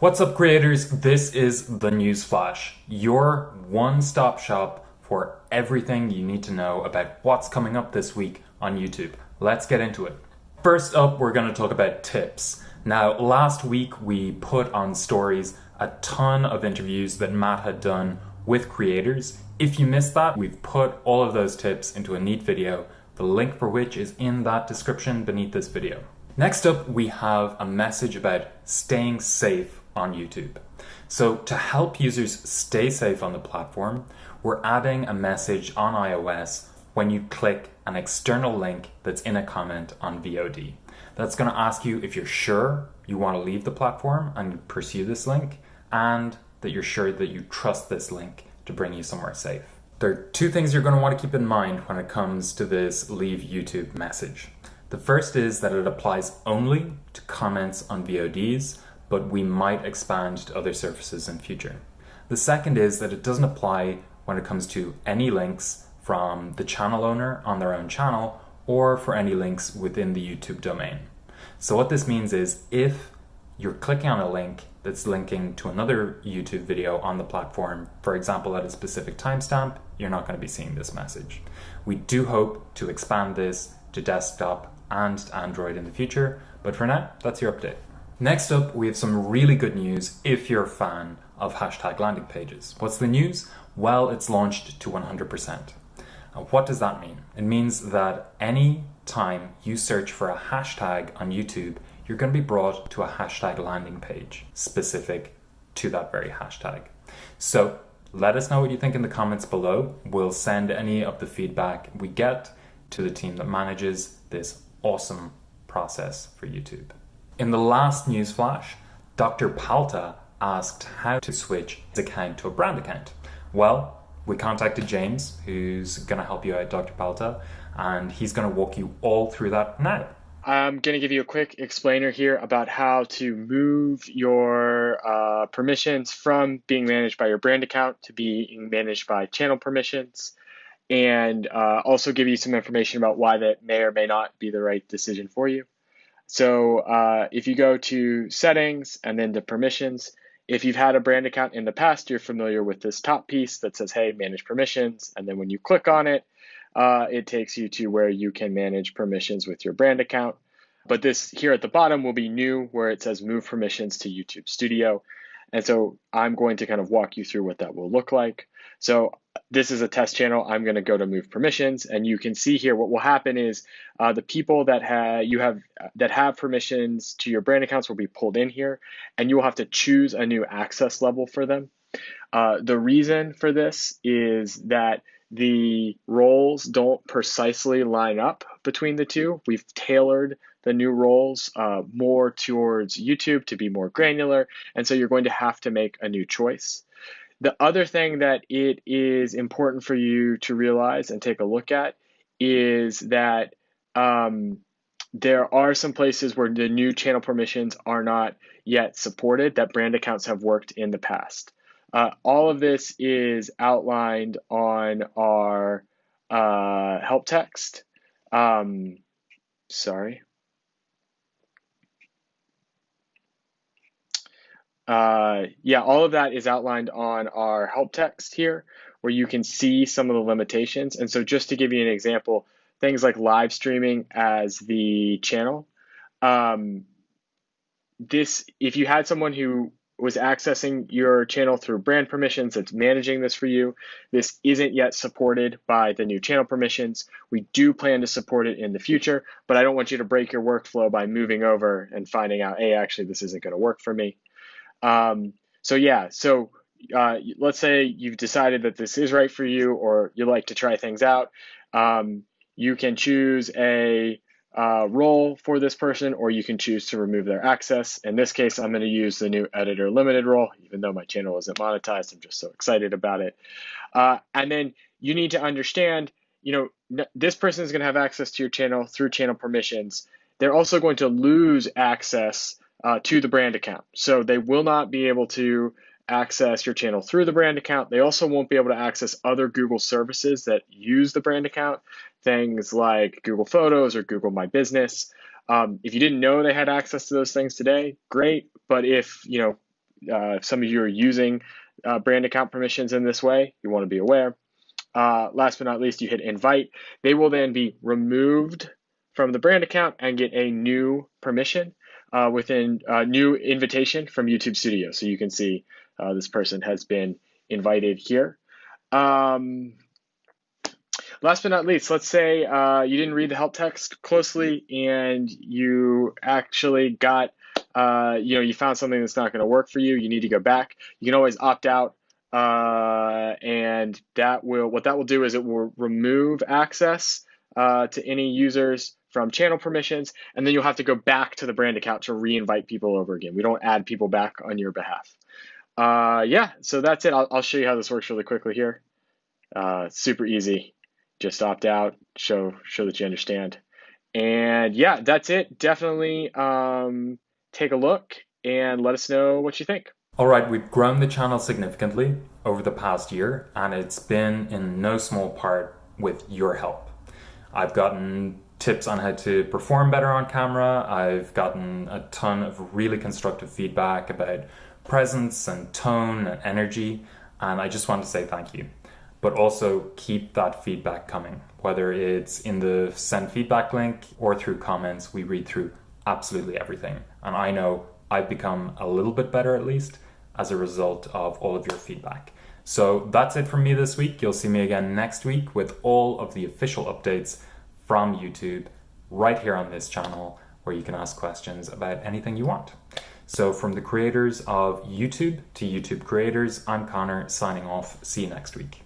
What's up, creators? This is the News Flash, your one-stop shop for everything you need to know about what's coming up this week on YouTube. Let's get into it. First up, we're going to talk about tips. Now, last week we put on stories a ton of interviews that Matt had done with creators. If you missed that, we've put all of those tips into a neat video, the link for which is in that description beneath this video. Next up, we have a message about staying safe on YouTube. So to help users stay safe on the platform, we're adding a message on iOS when you click an external link that's in a comment on VOD. That's going to ask you if you're sure you want to leave the platform and pursue this link, and that you're sure that you trust this link to bring you somewhere safe. There are two things you're going to want to keep in mind when it comes to this leave YouTube message. The first is that it applies only to comments on VODs, but we might expand to other surfaces in future. The second is that it doesn't apply when it comes to any links from the channel owner on their own channel or for any links within the YouTube domain. So what this means is if you're clicking on a link that's linking to another YouTube video on the platform, for example at a specific timestamp, you're not going to be seeing this message. We do hope to expand this to desktop and Android in the future, but for now, that's your update. Next up, we have some really good news if you're a fan of hashtag landing pages. What's the news? Well, it's launched to 100%. What does that mean? It means that any time you search for a hashtag on YouTube, you're going to be brought to a hashtag landing page specific to that very hashtag. So let us know what you think in the comments below. We'll send any of the feedback we get to the team that manages this awesome process for YouTube. In the last news flash, Dr. Palta asked how to switch his account to a brand account. Well, we contacted James, who's going to help you out, Dr. Palta, and he's going to walk you all through that now. I'm going to give you a quick explainer here about how to move your permissions from being managed by your brand account to being managed by channel permissions, and also give you some information about why that may or may not be the right decision for you. So if you go to settings and then to permissions, if you've had a brand account in the past, you're familiar with this top piece that says, hey, manage permissions. And then when you click on it, it takes you to where you can manage permissions with your brand account. But this here at the bottom will be new, where it says move permissions to YouTube Studio. And so I'm going to kind of walk you through what that will look like. So this is a test channel. I'm going to go to move permissions, and you can see here what will happen is the people that have permissions to your brand accounts will be pulled in here, and you will have to choose a new access level for them. The reason for this is that the roles don't precisely line up between the two. We've tailored the new roles more towards YouTube to be more granular, and so you're going to have to make a new choice. The other thing that it is important for you to realize and take a look at is that there are some places where the new channel permissions are not yet supported that brand accounts have worked in the past. All of this is outlined on our help text. Sorry. Yeah, all of that is outlined on our help text here, where you can see some of the limitations. And so just to give you an example, things like live streaming as the channel, if you had someone who was accessing your channel through brand permissions that's managing this for you, this isn't yet supported by the new channel permissions. We do plan to support it in the future, but I don't want you to break your workflow by moving over and finding out, hey, actually, this isn't going to work for me. So let's say you've decided that this is right for you, or you like to try things out. You can choose a role for this person, or you can choose to remove their access. In this case, I'm going to use the new editor limited role, even though my channel isn't monetized. I'm just so excited about it. And then you need to understand, this person is going to have access to your channel through channel permissions. They're also going to lose access to the brand account. So they will not be able to access your channel through the brand account. They also won't be able to access other Google services that use the brand account, things like Google Photos or Google My Business. If you didn't know they had access to those things today, great. But if if some of you are using brand account permissions in this way, you want to be aware. Last but not least, you hit invite. They will then be removed from the brand account and get a new permission within a new invitation from YouTube Studio. So you can see this person has been invited here. Last but not least, let's say you didn't read the help text closely and you actually got, you found something that's not going to work for you. You need to go back. You can always opt out, and what that will do is it will remove access to any users from channel permissions, and then you'll have to go back to the brand account to re-invite people over again. We don't add people back on your behalf. Yeah, so that's it. I'll show you how this works really quickly here. Super easy. Just opt out, show that you understand. And yeah, that's it. Definitely take a look and let us know what you think. All right, we've grown the channel significantly over the past year, and it's been in no small part with your help. I've gotten tips on how to perform better on camera. I've gotten a ton of really constructive feedback about presence and tone and energy, and I just want to say thank you. But also keep that feedback coming, whether it's in the send feedback link or through comments. We read through absolutely everything. And I know I've become a little bit better, at least, as a result of all of your feedback. So that's it from me this week. You'll see me again next week with all of the official updates from YouTube right here on this channel, where you can ask questions about anything you want. So from the creators of YouTube to YouTube creators, I'm Connor signing off. See you next week.